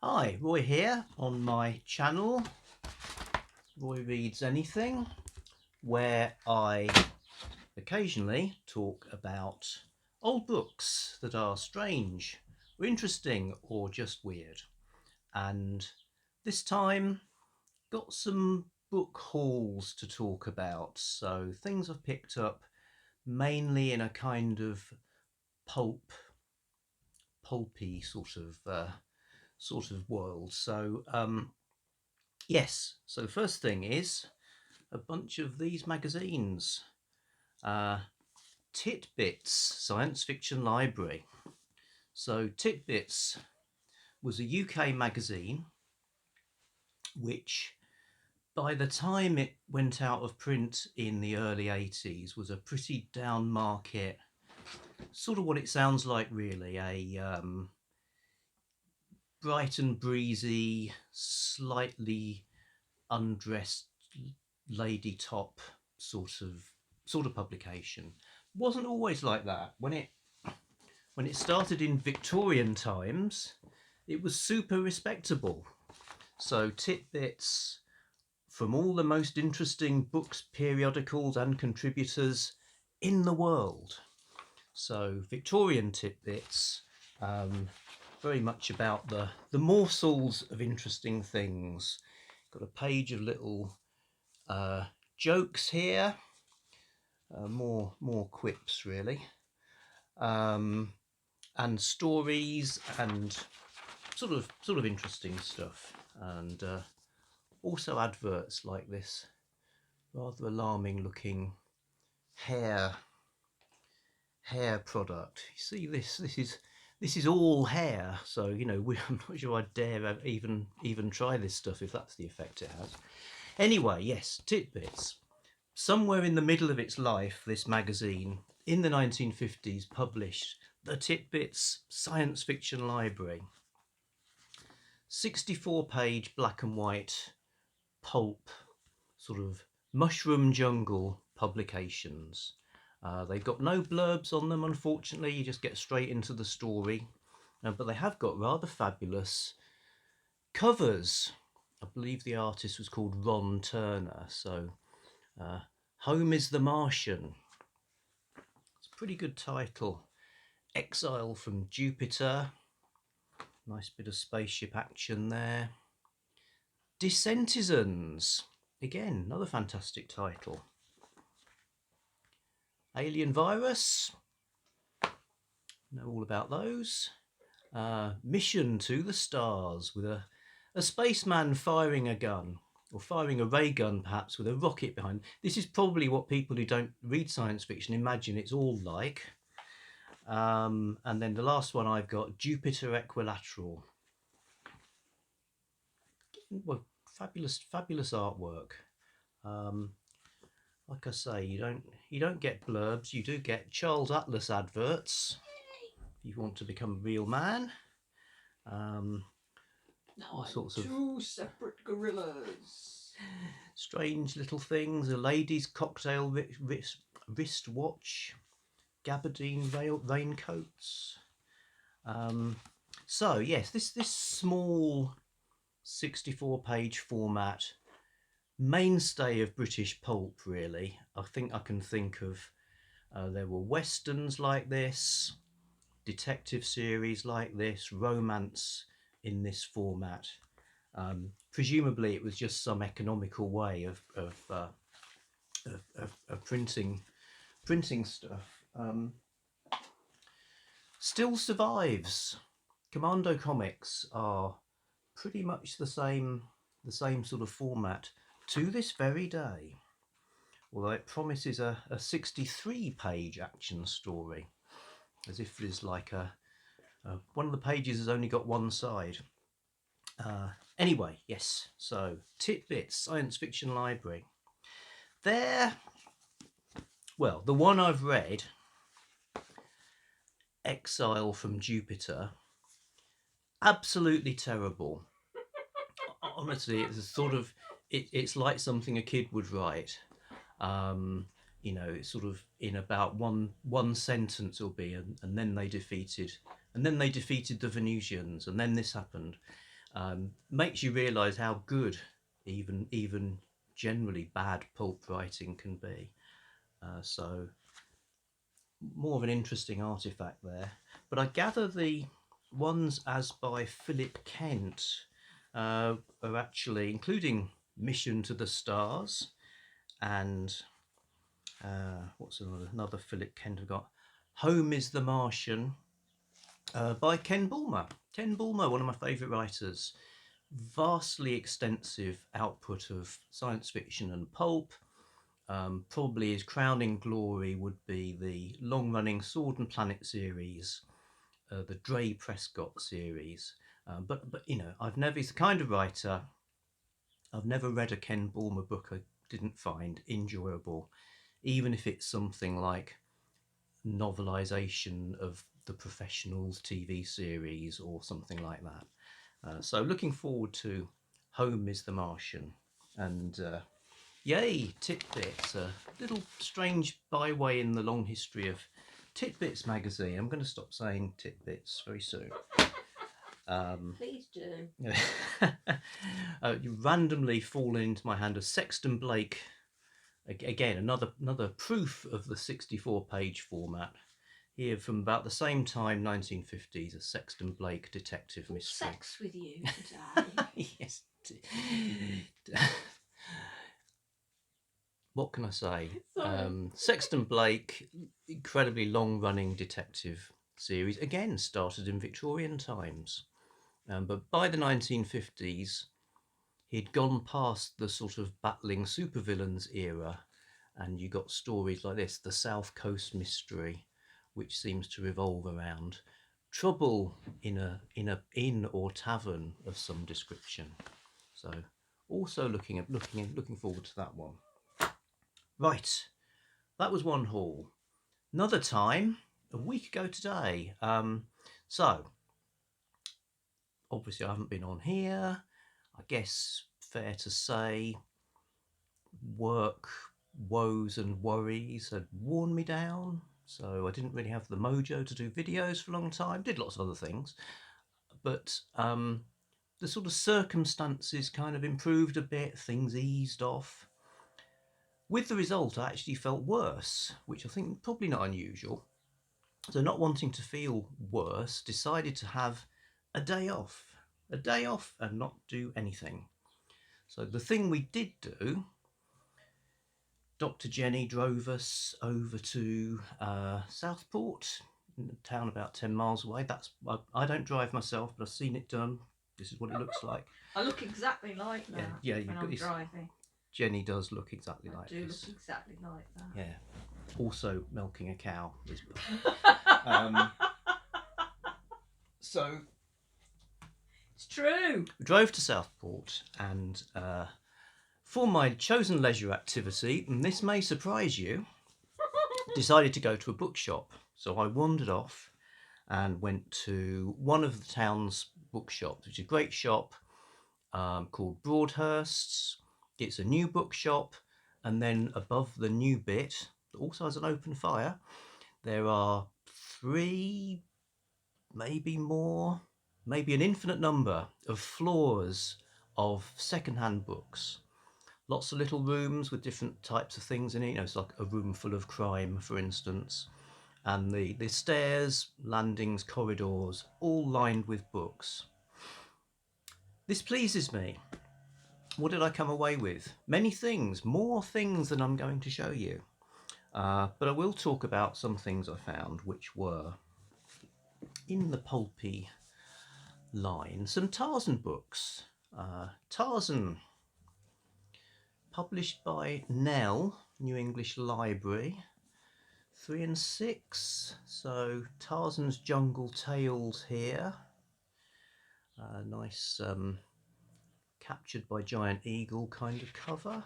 Hi, Roy here on my channel, Roy Reads Anything, where I occasionally talk about old books that are strange or interesting or just weird. And this time got some book hauls to talk about, so things I've picked up mainly in a kind of pulpy sort of world. So yes, so first thing is a bunch of these magazines. Titbits Science Fiction Library. So Titbits was a UK magazine which, by the time it went out of print in the early 80s, was a pretty down market, sort of what it sounds like really, a bright and breezy, slightly undressed lady top sort of publication. Wasn't always like that. When it started in Victorian times, it was super respectable. So Titbits from all the most interesting books, periodicals and contributors in the world. So Victorian Titbits, very much about the morsels of interesting things. Got a page of little jokes here, more quips really, and stories and sort of interesting stuff, and also adverts like this rather alarming looking hair product. You see this is all hair, so you know I'm not sure I'd dare even try this stuff if that's the effect it has. Anyway, yes, Titbits. Somewhere in the middle of its life, this magazine in the 1950s published the Titbits Science Fiction Library. 64-page black and white pulp, sort of mushroom jungle publications. They've got no blurbs on them, unfortunately. You just get straight into the story. But they have got rather fabulous covers. I believe the artist was called Ron Turner. So Home is the Martian. It's a pretty good title. Exile from Jupiter. Nice bit of spaceship action there. Descentisons. Again, another fantastic title. Alien Virus. Know all about those. Mission to the Stars with a spaceman firing a gun, or firing a ray gun perhaps, with a rocket behind. This is probably what people who don't read science fiction imagine it's all like. And then the last one I've got, Jupiter Equilateral. Well, fabulous artwork. Like I say, you don't get blurbs. You do get Charles Atlas adverts if you want to become a real man. All sorts of two separate gorillas. Strange little things. A lady's cocktail wristwatch. Gabardine raincoats. So yes, this small 64-page format mainstay of British pulp, really. I think I can think of there were westerns like this, detective series like this, romance in this format. Presumably it was just some economical way of printing stuff. Still survives. Commando comics are pretty much the same sort of format to this very day, although it promises a 63-page action story, as if there's like one of the pages has only got one side. Anyway, yes, so Titbits Science Fiction Library. There, well, the one I've read, Exile from Jupiter, absolutely terrible. Honestly, it's a sort of it's like something a kid would write. You know, it's sort of in about one sentence will be, and then they defeated the Venusians, and then this happened. Makes you realise how good even generally bad pulp writing can be. So more of an interesting artifact there. But I gather the ones as by Philip Kent are actually, including Mission to the Stars and what's another Philip Kent I've got? Home is the Martian by Ken Bulmer. Ken Bulmer, one of my favourite writers. Vastly extensive output of science fiction and pulp. Probably his crowning glory would be the long-running Sword and Planet series, the Dre Prescott series. But you know, he's the kind of writer. I've never read a Ken Bulmer book I didn't find enjoyable, even if it's something like novelisation of the Professionals TV series or something like that. So looking forward to Home is the Martian. And yay, Titbits, a little strange byway in the long history of Titbits magazine. I'm going to stop saying Titbits very soon. Please do. You randomly fall into my hand a Sexton Blake. Again, another proof of the 64-page format. Here from about the same time, 1950s, a Sexton Blake detective mystery. Sex with you today. Yes. What can I say? Sexton Blake, incredibly long-running detective series, again started in Victorian times. But by the 1950s, he'd gone past the sort of battling supervillains era, and you got stories like this, the South Coast Mystery, which seems to revolve around trouble in an inn or tavern of some description. So, also looking forward to that one. Right, that was one haul. Another time, a week ago today. So, obviously I haven't been on here. I guess fair to say work woes and worries had worn me down, so I didn't really have the mojo to do videos for a long time. Did lots of other things, but the sort of circumstances kind of improved a bit, things eased off. With the result, I actually felt worse, which I think probably not unusual. So not wanting to feel worse, decided to have a day off and not do anything. So the thing we did do, Dr. Jenny drove us over to Southport, a town about 10 miles away. I don't drive myself, but I've seen it done. This is what it looks like. I look exactly like that when I'm driving. Jenny does look exactly like this. I do look exactly like that. Yeah. Also milking a cow. So it's true. We drove to Southport, and for my chosen leisure activity, and this may surprise you, decided to go to a bookshop. So I wandered off and went to one of the town's bookshops, which is a great shop called Broadhurst's. It's a new bookshop, and then above the new bit, that also has an open fire, there are 3, maybe more, maybe an infinite number of floors of second-hand books. Lots of little rooms with different types of things in it. You know, it's like a room full of crime, for instance. And the stairs, landings, corridors, all lined with books. This pleases me. What did I come away with? Many things, more things than I'm going to show you. But I will talk about some things I found, which were in the pulpy line, some Tarzan books. Tarzan, published by Nell, New English Library, 3 and 6. So Tarzan's Jungle Tales here. Nice captured by giant eagle kind of cover.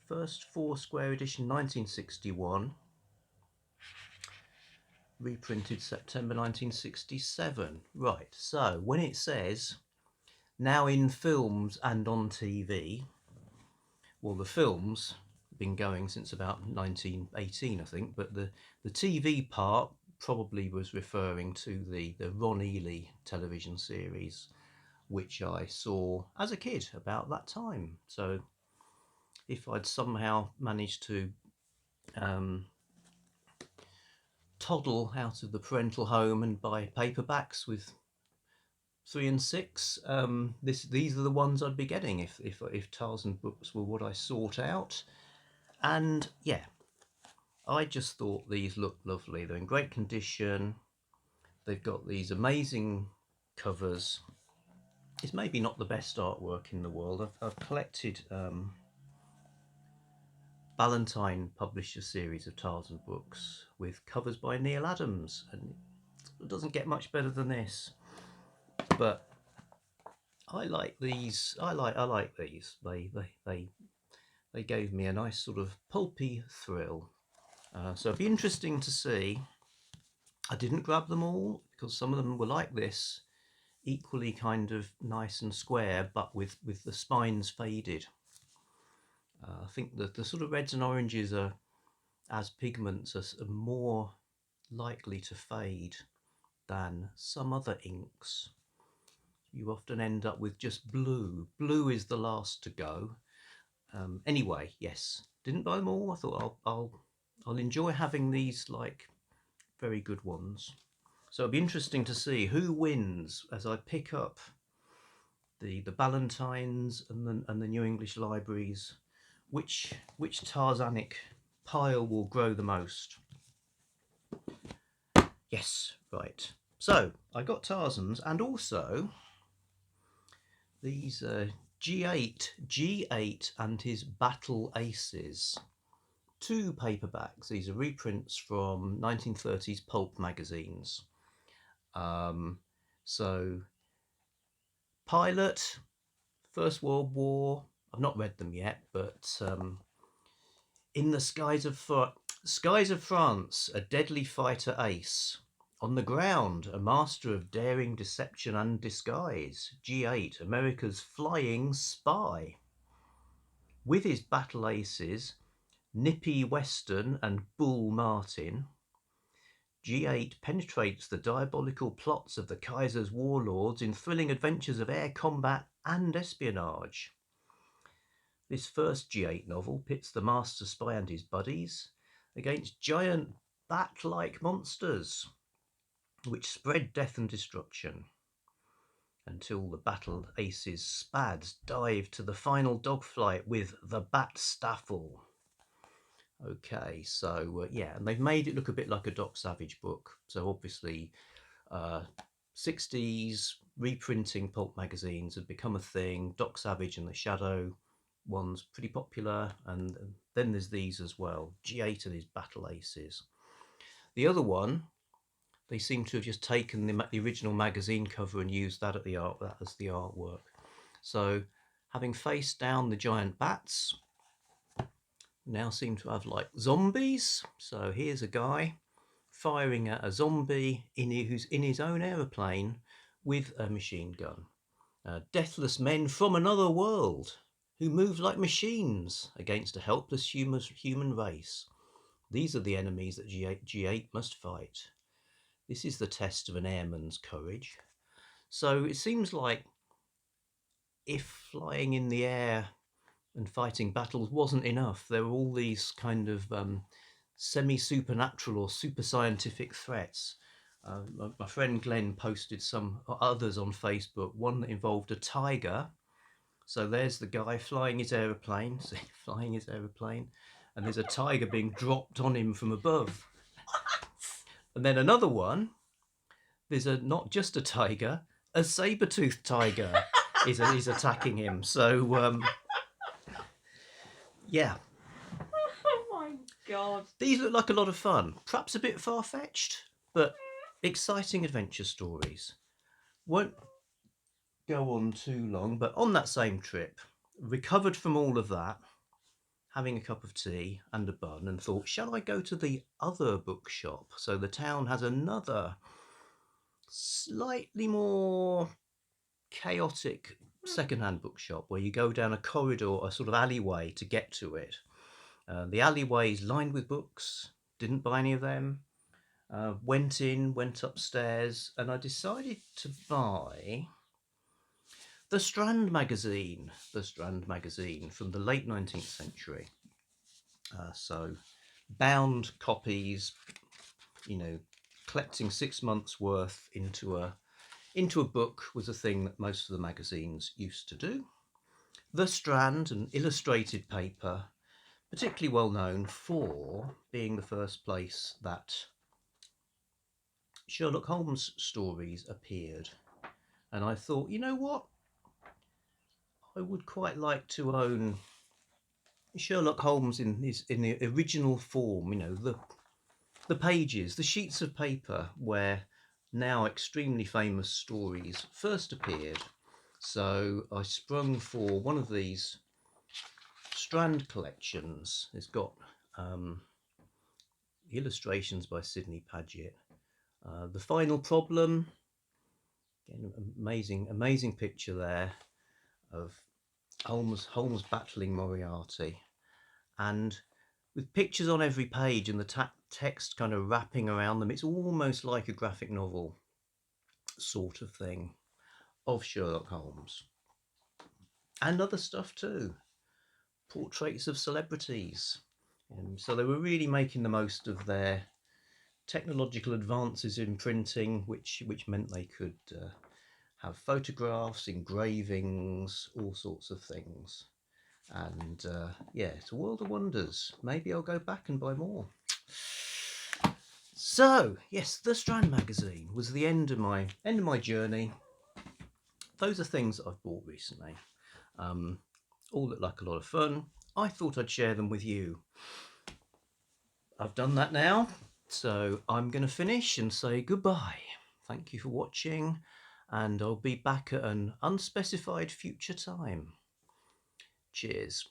First 4 square edition 1961. Reprinted September 1967. Right, so when it says now in films and on TV, well, the films have been going since about 1918, I think, but the TV part probably was referring to the Ron Ely television series, which I saw as a kid about that time. So if I'd somehow managed to toddle out of the parental home and buy paperbacks with 3 and 6, these are the ones I'd be getting if Tarzan books were what I sought out. And yeah, I just thought these looked lovely. They're in great condition. They've got these amazing covers. It's maybe not the best artwork in the world. I've collected Ballantine published a series of Tarzan books with covers by Neil Adams, and it doesn't get much better than this. But I like these. I like these. They gave me a nice sort of pulpy thrill. So it'd be interesting to see. I didn't grab them all because some of them were like this, equally kind of nice and square, but with the spines faded. I think that the sort of reds and oranges are, as pigments, are more likely to fade than some other inks. You often end up with just blue. Blue is the last to go. Anyway, yes, didn't buy them all. I thought I'll enjoy having these like very good ones. So it'll be interesting to see who wins as I pick up the Ballantines and the New English Libraries. Which Tarzanic pile will grow the most? Yes, right. So I got Tarzans and also these G8 and his Battle Aces. 2 paperbacks. These are reprints from 1930s pulp magazines. So Pilot, First World War. I've not read them yet, but in the skies of France, a deadly fighter ace. On the ground, a master of daring deception and disguise. G8, America's flying spy. With his battle aces, Nippy Weston and Bull Martin, G8 penetrates the diabolical plots of the Kaiser's warlords in thrilling adventures of air combat and espionage. This first G8 novel pits the master spy and his buddies against giant bat-like monsters, which spread death and destruction, until the battle aces Spads dive to the final dogfight with the Bat Staffel. Okay, so yeah, and they've made it look a bit like a Doc Savage book. So obviously 60s reprinting pulp magazines had become a thing. Doc Savage and the Shadow one's pretty popular, and then there's these as well, G8 and his Battle Aces. The other one, they seem to have just taken the original magazine cover and used that as the artwork. So having faced down the giant bats, now seem to have like zombies. So here's a guy firing at a zombie who's in his own aeroplane with a machine gun. Deathless men from another world who move like machines against a helpless human race. These are the enemies that G8 must fight. This is the test of an airman's courage. So it seems like if flying in the air and fighting battles wasn't enough, there were all these kind of semi-supernatural or super scientific threats. My friend Glenn posted some others on Facebook, one that involved a tiger. So there's the guy flying his aeroplane, and there's a tiger being dropped on him from above. And then another one, there's not just a tiger, a saber-toothed tiger is attacking him. So yeah. Oh my God. These look like a lot of fun. Perhaps a bit far-fetched, but exciting adventure stories. Won't go on too long, but on that same trip, recovered from all of that, having a cup of tea and a bun, and thought, shall I go to the other bookshop? So the town has another slightly more chaotic second-hand bookshop where you go down a corridor, a sort of alleyway to get to it. The alleyway is lined with books. Didn't buy any of them. Went upstairs, and I decided to buy the Strand magazine. The Strand magazine from the late 19th century. So bound copies, you know, collecting 6 months worth into a book was a thing that most of the magazines used to do. The Strand, an illustrated paper, particularly well known for being the first place that Sherlock Holmes stories appeared. And I thought, you know what? I would quite like to own Sherlock Holmes in the original form, the pages, the sheets of paper where now extremely famous stories first appeared. So I sprung for one of these Strand collections. It's got illustrations by Sidney Paget. The Final Problem, again, amazing picture there of Holmes battling Moriarty, and with pictures on every page and the text kind of wrapping around them. It's almost like a graphic novel sort of thing of Sherlock Holmes. And other stuff too. Portraits of celebrities. So they were really making the most of their technological advances in printing, which meant they could have photographs, engravings, all sorts of things. And yeah, it's a world of wonders. Maybe I'll go back and buy more. So yes, the Strand magazine was the end of my journey. Those are things that I've bought recently. All look like a lot of fun. I thought I'd share them with you. I've done that now, so I'm going to finish and say goodbye. Thank you for watching, and I'll be back at an unspecified future time. Cheers.